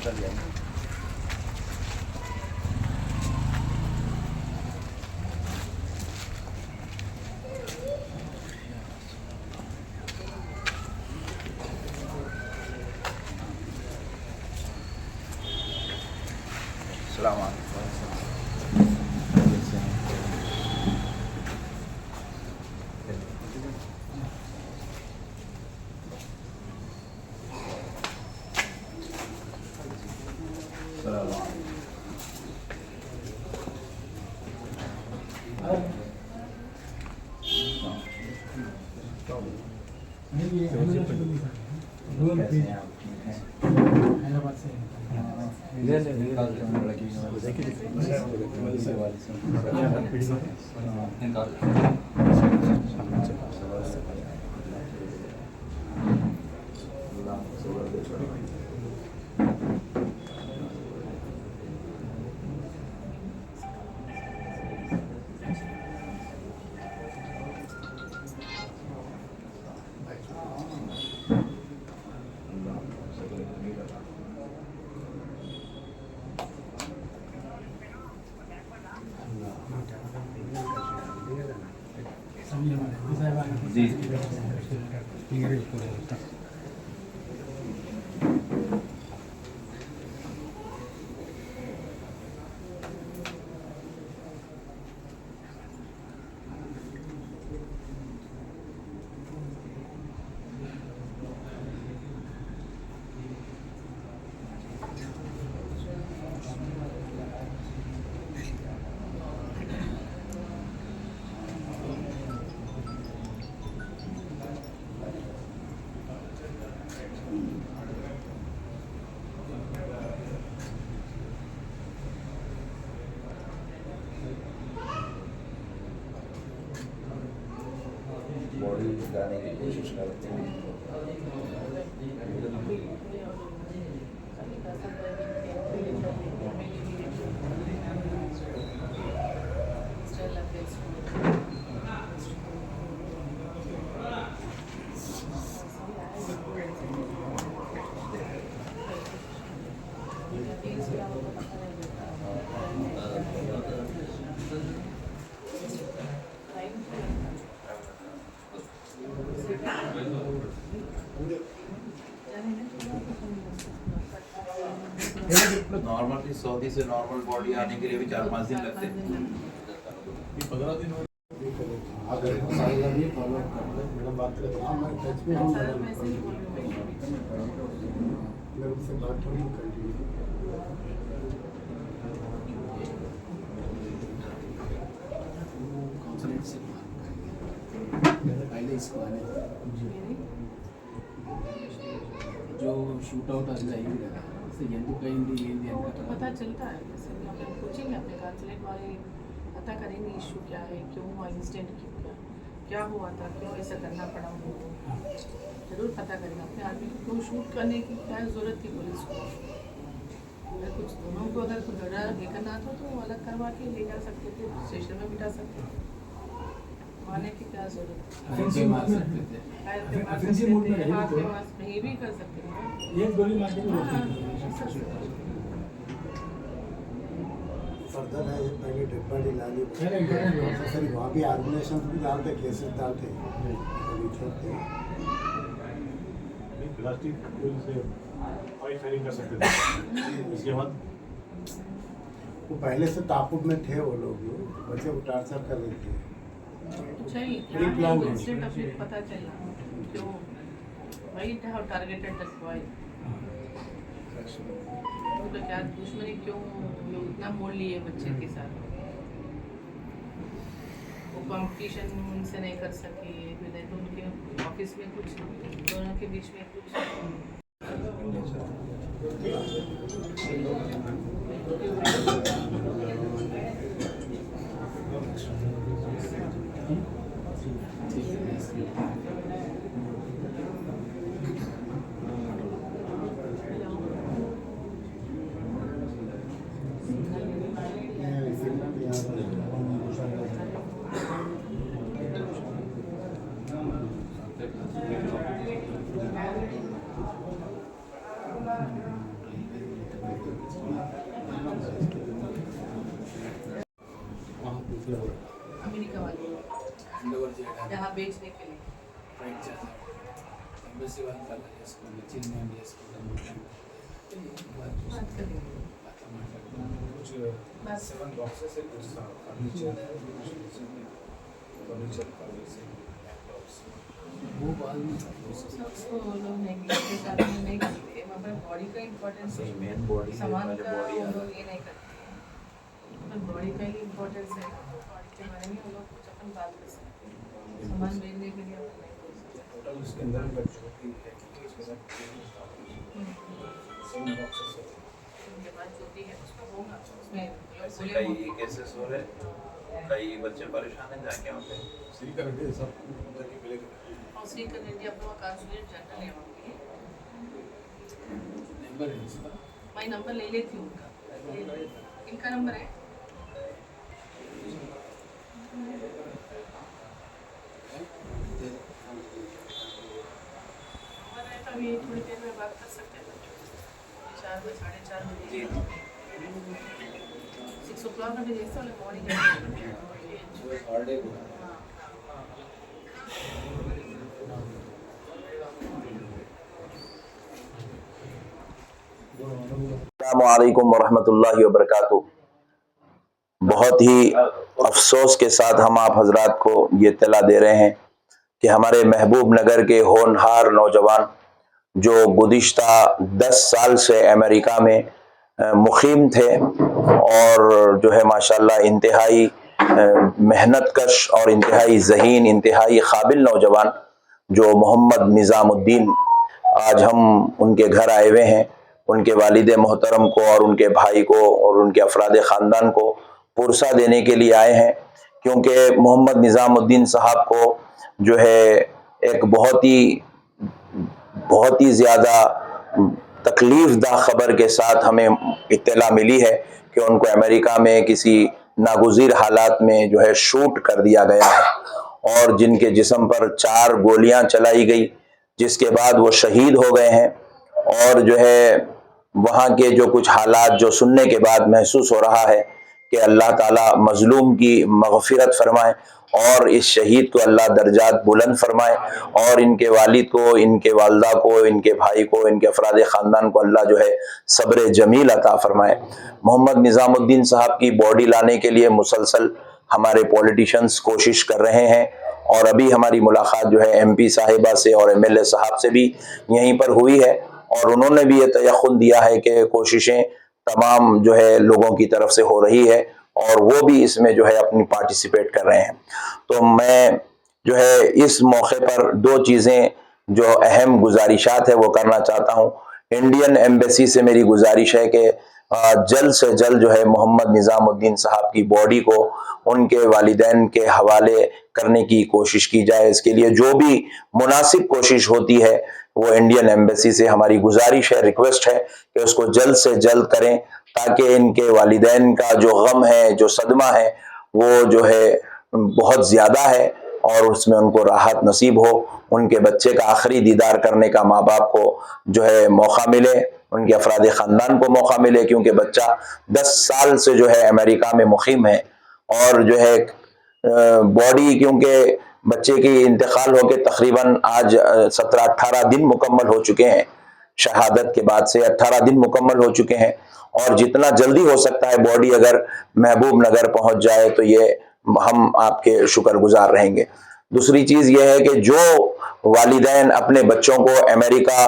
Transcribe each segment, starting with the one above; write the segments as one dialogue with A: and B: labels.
A: चल जाएंगे। अस्सलाम
B: हैदराबाद से
A: जी बॉडी लगाने की कोशिश करते हैं। नॉर्मली सऊदी से नॉर्मल बॉडी आने के लिए भी 4-5 दिन लगते हैं। 15 दिन
B: मैडम बात कर हाँ मैं टच में हूँ मैडम से बात थोड़ी कंटिन्यू कॉन्सुलेट से पहले इसको आने जो शूट आउट आता है
C: तो पता चलता है जैसे अपन पूछेंगे अपने कांसुलेट वाले पता करेंगे इशू क्या है, क्यों हुआ इंसिडेंट, क्या हुआ था, क्यों ऐसा करना पड़ा उनको, जरूर पता करेंगे अपने आदमी को क्यों शूट करने की क्या ज़रूरत थी पुलिस को। अगर कुछ दोनों को अगर कुछ झगड़ा ये करना था तो अलग करवा के ले जा सकते थे, स्टेशन में बिठा सकते थे, मारने की क्या ज़रूरत थी,
B: मार सकते थे
C: हाथ पे मार कहीं भी कर सकते थे।
B: एक गोली मार के
D: फर्दर है पहले डेड बॉडी लानी सर वहाँ भी ऑर्गेनाइजेशन भी डालते केसेस डालते कभी छोड़ते
E: प्लास्टिक से ऑयल फायरिंग कर सकते थे। इसके बाद
D: वो पहले से तापुट में थे वो लोग बच्चे को टार्चर कर रहे थे।
C: अच्छा ही इंसिडेंट अपने पता चला क्यों वही था टारगेटेड दैट बॉय, उनका क्या दुश्मनी, क्यों लोग इतना मोड़ लिए बच्चे के साथ, वो कंपटीशन उनसे नहीं कर सके, नहीं तो उनके ऑफिस में कुछ दोनों के बीच में कुछ
B: वहाँ दूसरा
C: अमेरिका वाले
B: हैंडओवर చేయడానికి
C: यहाँ बेचने के लिए
B: ట్రై చేశారు ఎంబసీ వాళ్ళకి అలా చేసుకోండి చిన్న చేసుకుంటాం
C: बात करेंगे
B: అట్లా మాట్లాడుతున్నాం
E: कुछ 7 boxes है कुछ फर्नीचर फर्नीचर लैपटॉप्स
B: वो बाद में
C: उसको लोग नेगलेक्ट करते हैं, नहीं करते, हमारे बॉडी का इम्पोर्टेंस है,
A: मेन बॉडी
C: सामान
A: हमारे
C: का
A: बॉडी
C: वो लोग ये नहीं करते, बॉडी का ही इम्पोर्टेंस है, बॉडी के बारे में वो लोग कुछ अपन बात कर सकते हैं, सामान बेचने के लिए अपन नहीं बोल सकते।
E: टोटल उसके अंदर का जो भी है उसके साथ 7 boxes है
C: उनके पास जो भी है उसका होगा, उसमें
A: ऐसे
C: बोले
A: कई केसेस हो रहे, कई बच्चे परेशान हैं जाके वहाँ पे।
E: श्री करेंगे सब उधर ही मिलेगा
C: और श्री कन्या अपना काउंसलर जनरल है वहाँ पे,
B: నెంబర్ है इसका
C: मैं नंबर ले लेती हूँ उनका, इनका नंबर है नंबर है, तो अभी थोड़ी देर में बात कर सकते हैं बच्चों से, 4 बजे 4:30 बजे 6 o'clock अभी जैसे वाले मॉर्निंग
B: हॉलिडे को
F: अस्सलामुअलैकुम वरहमतुल्लाहि वबरकातुहू। बहुत ही अफसोस के साथ हम आप हजरात को ये इत्तला दे रहे हैं कि हमारे महबूब नगर के होनहार नौजवान जो गुज़िश्ता 10 साल से अमेरिका में मुक़ीम थे और जो है माशाल्लाह इंतहाई मेहनत कश और इंतहाई ज़हीन इंतहाई काबिल नौजवान जो मोहम्मद निज़ामुद्दीन, आज हम उनके घर आए हुए हैं। उनके वालिद मोहतरम को और उनके भाई को और उनके अफराद ख़ानदान को पुरसा देने के लिए आए हैं, क्योंकि मोहम्मद निज़ामुद्दीन साहब को जो है एक बहुत ही ज़्यादा तकलीफ़ दा ख़बर के साथ हमें इत्तला मिली है कि उनको अमेरिका में किसी नागुज़ीर हालात में जो है शूट कर दिया गया है और जिनके जिस्म पर 4 गोलियां चलाई गई, जिसके बाद वो शहीद हो गए हैं। और जो है वहाँ के जो कुछ हालात जो सुनने के बाद महसूस हो रहा है कि अल्लाह ताला मज़लूम की मग़फ़िरत फ़रमाए और इस शहीद को अल्लाह दर्जात बुलंद फ़रमाए और इनके वालिद को, इनके वालदा को, इनके भाई को, इनके अफराद ख़ानदान को अल्लाह जो है सब्र जमील अता फ़रमाए। मोहम्मद निज़ामुद्दीन साहब की बॉडी लाने के लिए मुसलसल हमारे पॉलिटिशियंस कोशिश कर रहे हैं और अभी हमारी मुलाकात जो है MP साहिबा से और MLA साहब से भी यहीं पर हुई है और उन्होंने भी ये तयक़ुन दिया है कि कोशिशें तमाम जो है लोगों की तरफ से हो रही है और वो भी इसमें जो है अपनी पार्टिसिपेट कर रहे हैं। तो मैं जो है इस मौके पर 2 चीज़ें जो अहम गुजारिशात है वो करना चाहता हूँ। इंडियन एम्बेसी से मेरी गुजारिश है कि जल्द से जल्द जो है मोहम्मद निज़ामुद्दीन साहब की बॉडी को उनके वालिदैन के हवाले करने की कोशिश की जाए। इसके लिए जो भी मुनासिब कोशिश होती है वो इंडियन एम्बेसी से हमारी गुजारिश है, रिक्वेस्ट है कि उसको जल्द से जल्द करें ताकि इनके वालिदैन का जो गम है, जो सदमा है, वो जो है बहुत ज़्यादा है और उसमें उनको राहत नसीब हो, उनके बच्चे का आखिरी दीदार करने का माँ बाप को जो है मौका मिले, उनके अफराद ख़ानदान को मौका मिले, क्योंकि बच्चा 10 साल से जो है अमेरिका में मुक़ीम है और जो है बॉडी, क्योंकि बच्चे की इंतकाल होकर तकरीबन आज 17-18 दिन मुकम्मल हो चुके हैं, शहादत के बाद से 18 दिन मुकम्मल हो चुके हैं और जितना जल्दी हो सकता है बॉडी अगर महबूब नगर पहुंच जाए तो ये हम आपके शुक्रगुजार रहेंगे। दूसरी चीज़ ये है कि जो वालिदैन अपने बच्चों को अमेरिका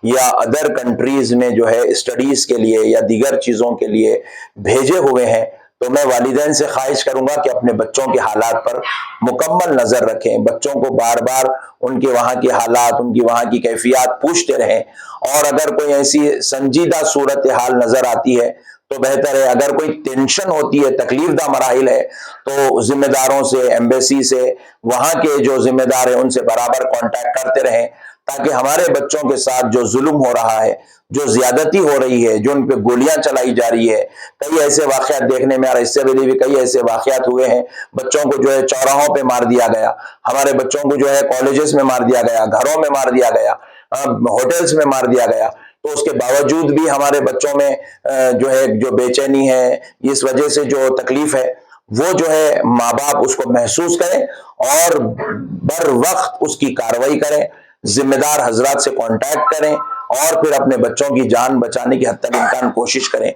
F: या अदर कंट्रीज़ में जो है स्टडीज़ के लिए या दीगर चीज़ों के लिए भेजे हुए हैं, तो मैं वालिदैन से ख्वाहिश करूंगा कि अपने बच्चों के हालात पर मुकम्मल नज़र रखें, बच्चों को बार बार उनके वहाँ की हालात, उनकी वहाँ की कैफियत पूछते रहें और अगर कोई ऐसी संजीदा सूरत हाल नज़र आती है तो बेहतर है, अगर कोई टेंशन होती है, तकलीफदा मराहिल है, तो जिम्मेदारों से, एम्बेसी से, वहाँ के जो जिम्मेदार हैं उनसे बराबर कांटेक्ट करते रहें ताकि हमारे बच्चों के साथ जो जुल्म हो रहा है, जो ज्यादती हो रही है, जो उन पे गोलियां चलाई जा रही है, कई ऐसे वाकयात देखने में आ रहे, इससे पहले भी कई ऐसे वाकयात हुए हैं, बच्चों को जो है चौराहों पे मार दिया गया, हमारे बच्चों को जो है कॉलेजेस में मार दिया गया, घरों में मार दिया गया, होटल्स में मार दिया गया। तो उसके बावजूद भी हमारे बच्चों में जो है जो बेचैनी है, इस वजह से जो तकलीफ है, वो जो है माँ बाप उसको महसूस करें और बर वक्त उसकी कार्रवाई करें, जिम्मेदार हजरात से कांटेक्ट करें और फिर अपने बच्चों की जान बचाने की हद तक इम्कान कोशिश करें।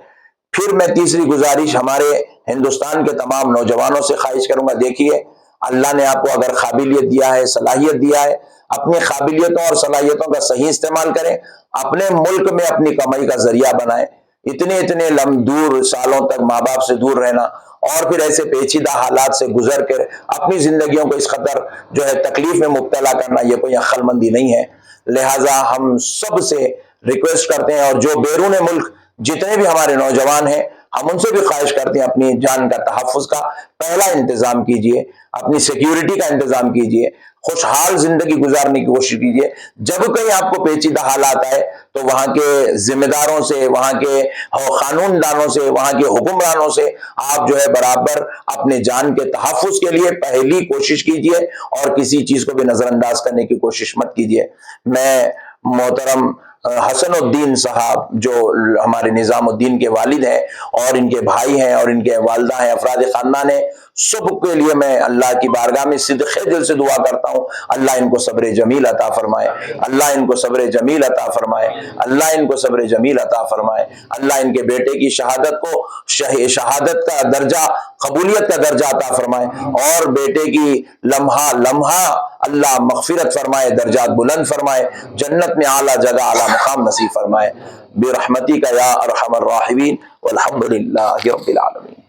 F: फिर मैं तीसरी गुजारिश हमारे हिंदुस्तान के तमाम नौजवानों से ख्वाहिश करूंगा, देखिए अल्लाह ने आपको अगर काबिलियत दिया है, सलाहियत दिया है, अपनी काबिलियतों और सलाहियतों का सही इस्तेमाल करें, अपने मुल्क में अपनी कमाई का जरिया बनाएं। इतने दूर सालों तक माँ बाप से दूर रहना और फिर ऐसे पेचीदा हालात से गुजर कर अपनी जिंदगियों को इस कदर जो है तकलीफ में मुब्तला करना, यह कोई अक्लमंदी नहीं है। लिहाजा हम सब से रिक्वेस्ट करते हैं और जो बैरून मुल्क जितने भी हमारे नौजवान हैं, हम उनसे भी ख्वाहिश करते हैं अपनी जान का तहफ़्फ़ुज़ का पहला इंतजाम कीजिए, अपनी सिक्योरिटी का इंतजाम कीजिए, खुशहाल जिंदगी गुजारने की कोशिश कीजिए। जब कहीं आपको पेचीदा हालात आए तो वहां के जिम्मेदारों से, वहां के कानूनदानों से, वहां के हुक्मरानों से आप जो है बराबर अपने जान के तहफ़्फ़ुज़ के लिए पहली कोशिश कीजिए और किसी चीज को भी नजरअंदाज करने की कोशिश मत कीजिए। मैं मोहतरम हसनुद्दीन साहब जो हमारे निजामुद्दीन के वालिद हैं और इनके भाई हैं और इनके वालदा हैं, अफराद खानदान है, सब के लिए मैं अल्लाह की बारगाह में सिद्क़े दिल से दुआ करता हूँ, अल्लाह इनको सब्र जमील अता फरमाए, अल्लाह इनको सब्र जमील अता फरमाए, अल्लाह इनको सब्र जमील अता फरमाए, अल्लाह इनके बेटे की शहादत को शहादत का दर्जा, कबूलियत का दर्जा अता फरमाए और बेटे की लम्हा लम्हा अल्लाह मग़फ़िरत फरमाए, दर्जात बुलंद फरमाए, जन्नत में आला जगह आला मुकाम नसीब फरमाए। बिरहमतिका या अरहमर राहिमीन वल्हम्दुलिल्लाहि रब्बिल आलमीन।